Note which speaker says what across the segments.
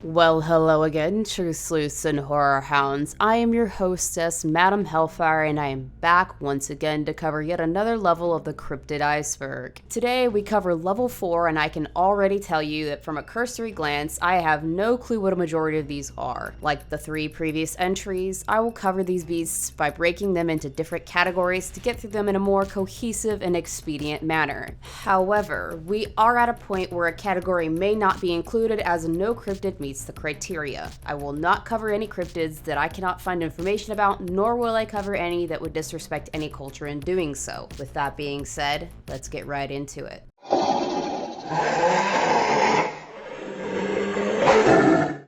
Speaker 1: Well, hello again, true sleuths and horror hounds. I am your hostess, Madam Hellfire, and I am back once again to cover yet another level of the Cryptid Iceberg. Today, we cover level 4, and I can already tell you that from a cursory glance, I have no clue what a majority of these are. Like the 3 previous entries, I will cover these beasts by breaking them into different categories to get through them in a more cohesive and expedient manner. However, we are at a point where a category may not be included as no cryptid meets the criteria. I will not cover any cryptids that I cannot find information about, nor will I cover any that would disrespect any culture in doing so. With that being said, let's get right into it.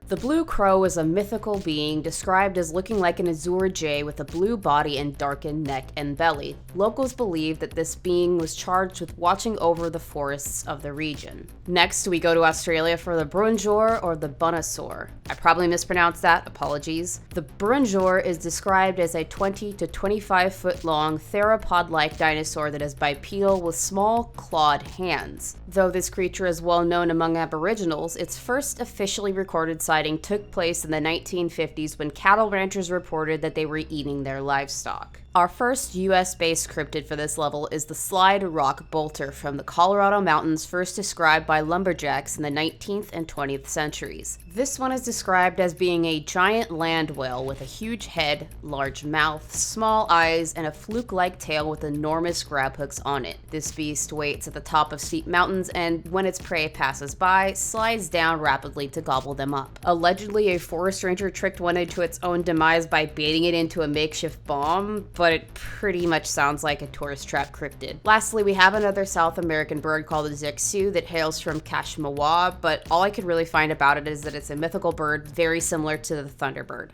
Speaker 1: The Blue Crow is a mythical being described as looking like an azure jay with a blue body and darkened neck and belly. Locals believe that this being was charged with watching over the forests of the region. Next, we go to Australia for the Brunjor or the Bunosaur. I probably mispronounced that, apologies. The Brunjor is described as a 20 to 25 foot long theropod-like dinosaur that is bipedal with small clawed hands. Though this creature is well known among Aboriginals, its first officially recorded sighting took place in the 1950s when cattle ranchers reported that they were eating their livestock. Our first US-based cryptid for this level is the Slide Rock Bolter from the Colorado Mountains, first described by lumberjacks in the 19th and 20th centuries. This one is described as being a giant land whale with a huge head, large mouth, small eyes, and a fluke-like tail with enormous grab hooks on it. This beast waits at the top of steep mountains and, when its prey passes by, slides down rapidly to gobble them up. Allegedly, a forest ranger tricked one into its own demise by baiting it into a makeshift bomb, but it pretty much sounds like a tourist trap cryptid. Lastly, we have another South American bird called the Zexu that hails from Kashmawa, but all I could really find about it is that it's a mythical bird very similar to the thunderbird.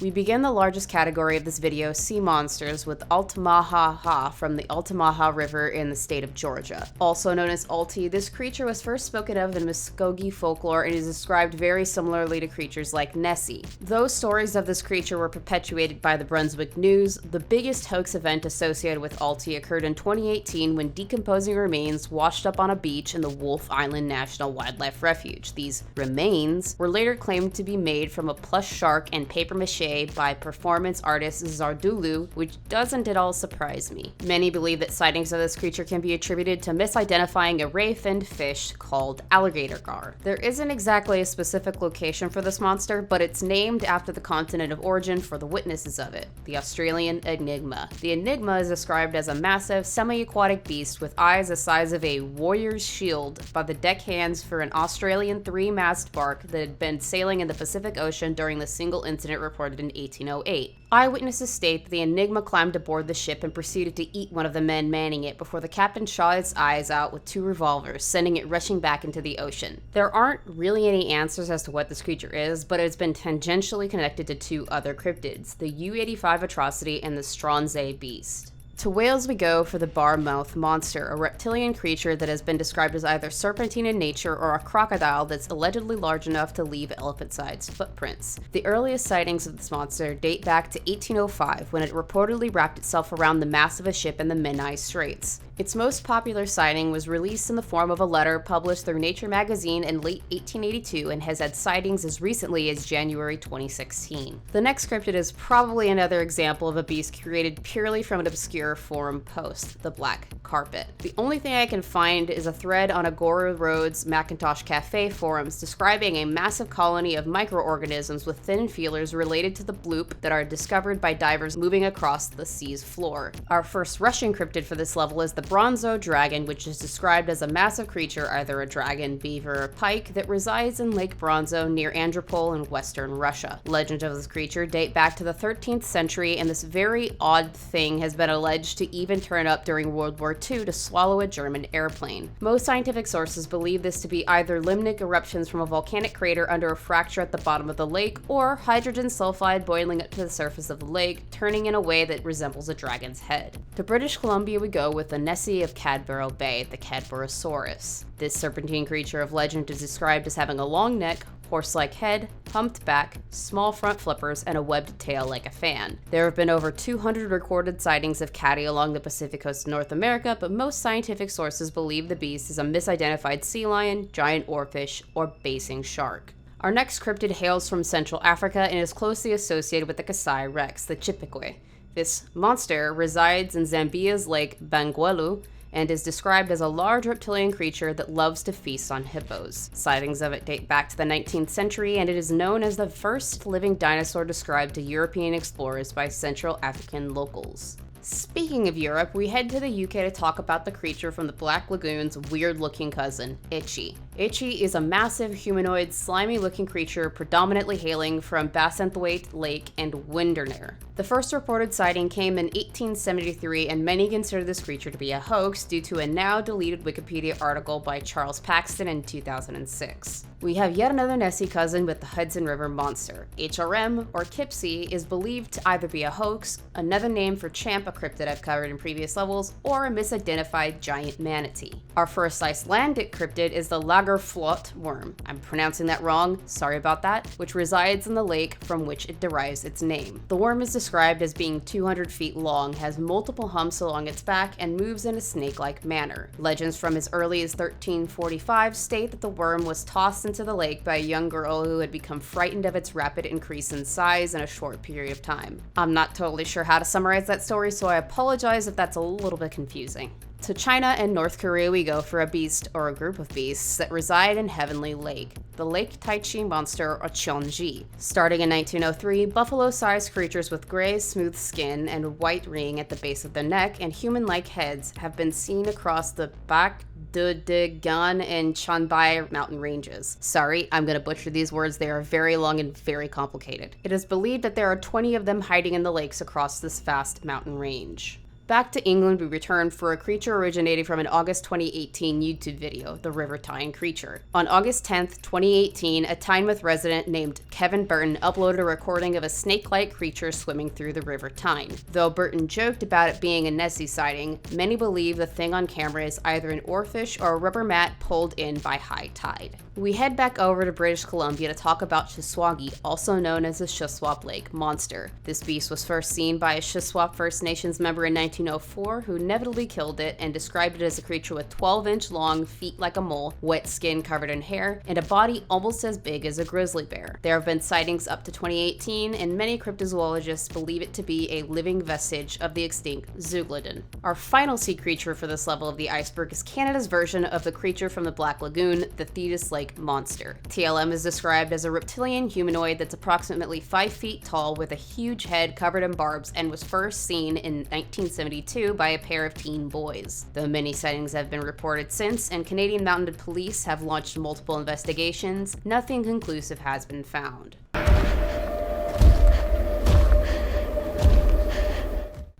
Speaker 1: We begin the largest category of this video, sea monsters, with Altamaha from the Altamaha River in the state of Georgia. Also known as Alti, this creature was first spoken of in Muskogee folklore and is described very similarly to creatures like Nessie. Though stories of this creature were perpetuated by the Brunswick News, the biggest hoax event associated with Alti occurred in 2018 when decomposing remains washed up on a beach in the Wolf Island National Wildlife Refuge. These remains were later claimed to be made from a plush shark and papier-mâché by performance artist Zardulu, which doesn't at all surprise me. Many believe that sightings of this creature can be attributed to misidentifying a ray-finned fish called alligator gar. There isn't exactly a specific location for this monster, but it's named after the continent of origin for the witnesses of it, the Australian Enigma. The Enigma is described as a massive, semi-aquatic beast with eyes the size of a warrior's shield by the deckhands for an Australian 3-mast bark that had been sailing in the Pacific Ocean during the single incident reported in 1808. Eyewitnesses state that the Enigma climbed aboard the ship and proceeded to eat one of the men manning it before the captain shot its eyes out with 2 revolvers, sending it rushing back into the ocean. There aren't really any answers as to what this creature is, but it's been tangentially connected to 2 other cryptids, the U-85 atrocity and the Stronsay beast. To Wales we go for the bar-mouthed monster, a reptilian creature that has been described as either serpentine in nature or a crocodile that's allegedly large enough to leave elephant-sized footprints. The earliest sightings of this monster date back to 1805, when it reportedly wrapped itself around the mast of a ship in the Menai Straits. Its most popular sighting was released in the form of a letter published through Nature magazine in late 1882 and has had sightings as recently as January 2016. The next cryptid is probably another example of a beast created purely from an obscure forum post, the Black Carpet. The only thing I can find is a thread on Agora Road's Macintosh Cafe forums describing a massive colony of microorganisms with thin feelers related to the bloop that are discovered by divers moving across the sea's floor. Our first Russian cryptid for this level is the Bronzo dragon, which is described as a massive creature, either a dragon, beaver, or pike, that resides in Lake Bronzo near Andropol in western Russia. Legends of this creature date back to the 13th century, and this very odd thing has been alleged to even turn up during World War II to swallow a German airplane. Most scientific sources believe this to be either limnic eruptions from a volcanic crater under a fracture at the bottom of the lake, or hydrogen sulfide boiling up to the surface of the lake, turning in a way that resembles a dragon's head. To British Columbia we go with the Nessie of Cadborough Bay, the Cadborosaurus. This serpentine creature of legend is described as having a long neck, horse-like head, humped back, small front flippers, and a webbed tail like a fan. There have been over 200 recorded sightings of Catty along the Pacific coast of North America, but most scientific sources believe the beast is a misidentified sea lion, giant oarfish, or basing shark. Our next cryptid hails from Central Africa and is closely associated with the Kasai rex, the Chipekwe. This monster resides in Zambia's lake Bangweulu and is described as a large reptilian creature that loves to feast on hippos. Sightings of it date back to the 19th century, and it is known as the first living dinosaur described to European explorers by Central African locals. Speaking of Europe, we head to the UK to talk about the creature from the Black Lagoon's weird-looking cousin, Itchy. Itchy is a massive, humanoid, slimy-looking creature predominantly hailing from Bassenthwaite Lake and Windermere. The first reported sighting came in 1873, and many consider this creature to be a hoax due to a now-deleted Wikipedia article by Charles Paxton in 2006. We have yet another Nessie cousin with the Hudson River monster. HRM, or Kipsy, is believed to either be a hoax, another name for Champ, a cryptid I've covered in previous levels, or a misidentified giant manatee. Our first Icelandic cryptid is the Lagerflot worm. I'm pronouncing that wrong, sorry about that, which resides in the lake from which it derives its name. The worm is described as being 200 feet long, has multiple humps along its back, and moves in a snake-like manner. Legends from as early as 1345 state that the worm was tossed into the lake by a young girl who had become frightened of its rapid increase in size in a short period of time. I'm not totally sure how to summarize that story, so I apologize if that's a little bit confusing. To China and North Korea we go for a beast, or a group of beasts, that reside in Heavenly Lake, the Lake Taichi monster, or Cheonji. Starting in 1903, buffalo-sized creatures with gray, smooth skin and white ring at the base of the neck and human-like heads have been seen across the Bac de Gan and Chanbai mountain ranges. Sorry, I'm gonna butcher these words, they are very long and very complicated. It is believed that there are 20 of them hiding in the lakes across this vast mountain range. Back to England we return for a creature originating from an August 2018 YouTube video, the River Tyne creature. On August 10th, 2018, a Tynemouth resident named Kevin Burton uploaded a recording of a snake-like creature swimming through the River Tyne. Though Burton joked about it being a Nessie sighting, many believe the thing on camera is either an oarfish or a rubber mat pulled in by high tide. We head back over to British Columbia to talk about Shuswagi, also known as the Shuswap Lake monster. This beast was first seen by a Shuswap First Nations member in 1904 who inevitably killed it and described it as a creature with 12-inch long feet like a mole, wet skin covered in hair, and a body almost as big as a grizzly bear. There have been sightings up to 2018, and many cryptozoologists believe it to be a living vestige of the extinct Zeuglodon. Our final sea creature for this level of the iceberg is Canada's version of the creature from the Black Lagoon, the Thetis Lake monster. TLM is described as a reptilian humanoid that's approximately 5 feet tall with a huge head covered in barbs and was first seen in 1972 by a pair of teen boys. Though many sightings have been reported since and Canadian Mounted Police have launched multiple investigations, nothing conclusive has been found.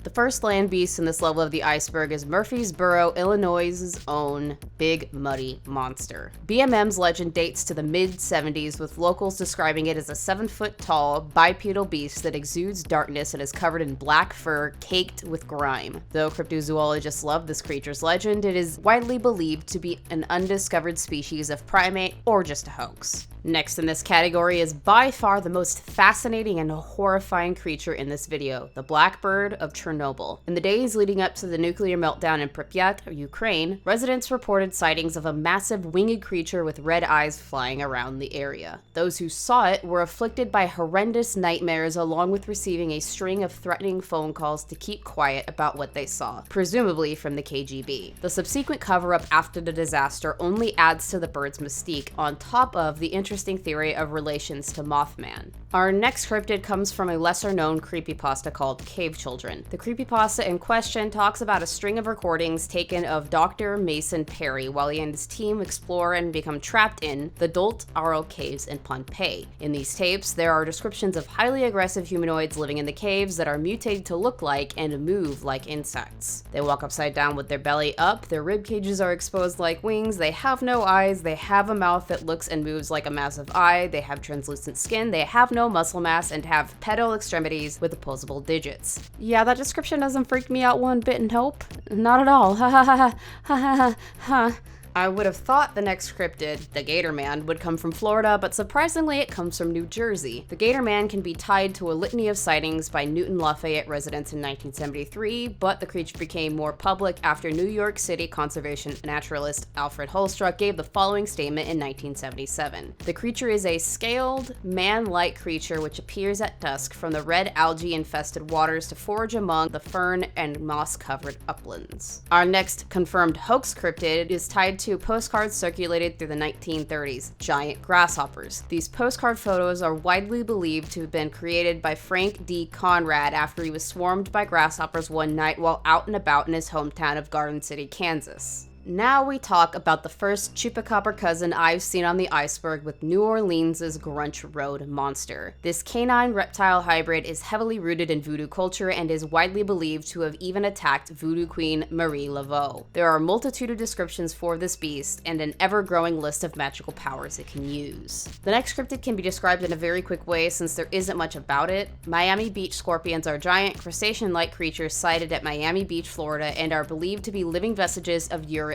Speaker 1: The first land beast in this level of the iceberg is Murfreesboro, Illinois' own Big Muddy Monster. BMM's legend dates to the mid-70s, with locals describing it as a 7-foot-tall, bipedal beast that exudes darkness and is covered in black fur caked with grime. Though cryptozoologists love this creature's legend, it is widely believed to be an undiscovered species of primate or just a hoax. Next in this category is by far the most fascinating and horrifying creature in this video, the Blackbird of Chernobyl. In the days leading up to the nuclear meltdown in Pripyat, Ukraine, residents reported sightings of a massive winged creature with red eyes flying around the area. Those who saw it were afflicted by horrendous nightmares along with receiving a string of threatening phone calls to keep quiet about what they saw, presumably from the KGB. The subsequent cover-up after the disaster only adds to the bird's mystique, on top of the interesting theory of relations to Mothman. Our next cryptid comes from a lesser-known creepypasta called Cave Children. The creepypasta in question talks about a string of recordings taken of Dr. Mason Perry while he and his team explore and become trapped in the Dolt Aro caves in Pompeii. In these tapes, there are descriptions of highly aggressive humanoids living in the caves that are mutated to look like and move like insects. They walk upside down with their belly up, their rib cages are exposed like wings, they have no eyes, they have a mouth that looks and moves like a massive eye, they have translucent skin, they have no muscle mass, and have pedal extremities with opposable digits. Yeah, that description doesn't freak me out one bit, nope. Not at all. Ha ha ha ha ha ha. I would have thought the next cryptid, the Gator Man, would come from Florida, but surprisingly it comes from New Jersey. The Gator Man can be tied to a litany of sightings by Newton Lafayette residents in 1973, but the creature became more public after New York City conservation naturalist Alfred Holstrock gave the following statement in 1977. The creature is a scaled, man-like creature which appears at dusk from the red algae-infested waters to forage among the fern and moss-covered uplands. Our next confirmed hoax cryptid is tied to postcards circulated through the 1930s, giant grasshoppers. These postcard photos are widely believed to have been created by Frank D. Conrad after he was swarmed by grasshoppers one night while out and about in his hometown of Garden City, Kansas. Now we talk about the first chupacabra cousin I've seen on the iceberg with New Orleans' Grunch Road monster. This canine reptile hybrid is heavily rooted in voodoo culture and is widely believed to have even attacked voodoo queen Marie Laveau. There are a multitude of descriptions for this beast and an ever-growing list of magical powers it can use. The next cryptid can be described in a very quick way since there isn't much about it. Miami Beach scorpions are giant crustacean-like creatures sighted at Miami Beach, Florida, and are believed to be living vestiges of Eurypterids.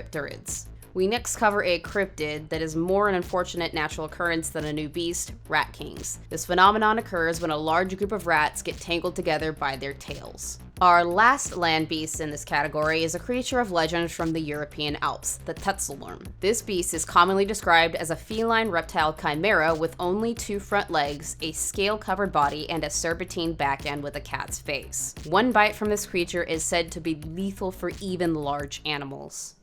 Speaker 1: We next cover a cryptid that is more an unfortunate natural occurrence than a new beast, rat kings. This phenomenon occurs when a large group of rats get tangled together by their tails. Our last land beast in this category is a creature of legend from the European Alps, the Tetzelwurm. This beast is commonly described as a feline reptile chimera with only 2 front legs, a scale-covered body, and a serpentine back end with a cat's face. One bite from this creature is said to be lethal for even large animals.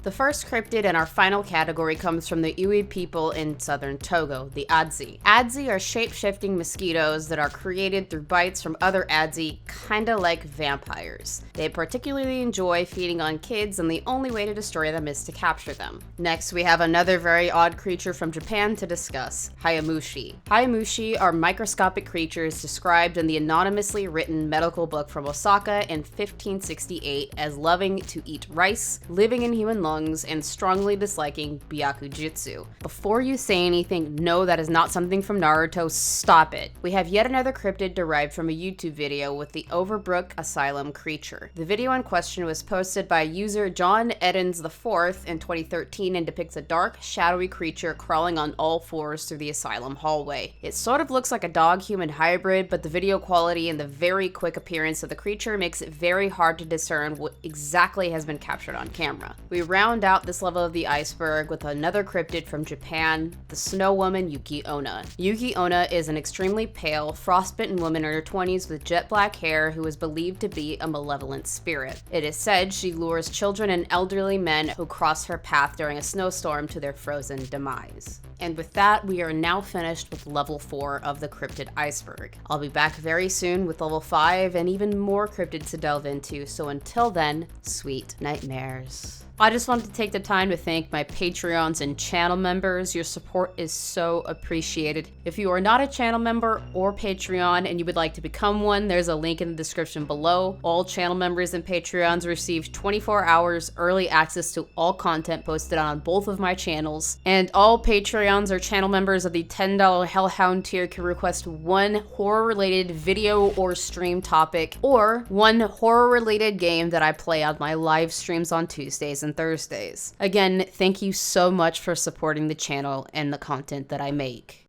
Speaker 1: The first cryptid in our final category comes from the Iwi people in southern Togo, the Adzi. Adzi are shape-shifting mosquitoes that are created through bites from other Adzi, kinda like vampires. They particularly enjoy feeding on kids, and the only way to destroy them is to capture them. Next, we have another very odd creature from Japan to discuss, Hayamushi. Hayamushi are microscopic creatures described in the anonymously written medical book from Osaka in 1568 as loving to eat rice, living in human lungs, and strongly disliking byakujutsu. Before you say anything, no, that is not something from Naruto, stop it. We have yet another cryptid derived from a YouTube video with the Overbrook Asylum creature. The video in question was posted by user John Eddins IV in 2013 and depicts a dark, shadowy creature crawling on all fours through the asylum hallway. It sort of looks like a dog-human hybrid, but the video quality and the very quick appearance of the creature makes it very hard to discern what exactly has been captured on camera. We round out this level of the iceberg with another cryptid from Japan, the snow woman Yuki Onna. Yuki Onna is an extremely pale, frostbitten woman in her 20s with jet black hair who is believed to be a malevolent spirit. It is said she lures children and elderly men who cross her path during a snowstorm to their frozen demise. And with that, we are now finished with level 4 of the Cryptid Iceberg. I'll be back very soon with level 5 and even more cryptids to delve into, so until then, sweet nightmares. I just wanted to take the time to thank my Patreons and channel members. Your support is so appreciated. If you are not a channel member or Patreon and you would like to become one, there's a link in the description below. All channel members and Patreons receive 24 hours early access to all content posted on both of my channels. And all Patreons or channel members of the $10 Hellhound tier can request one horror-related video or stream topic, or one horror-related game that I play on my live streams on Tuesdays and Thursdays. Again, thank you so much for supporting the channel and the content that I make.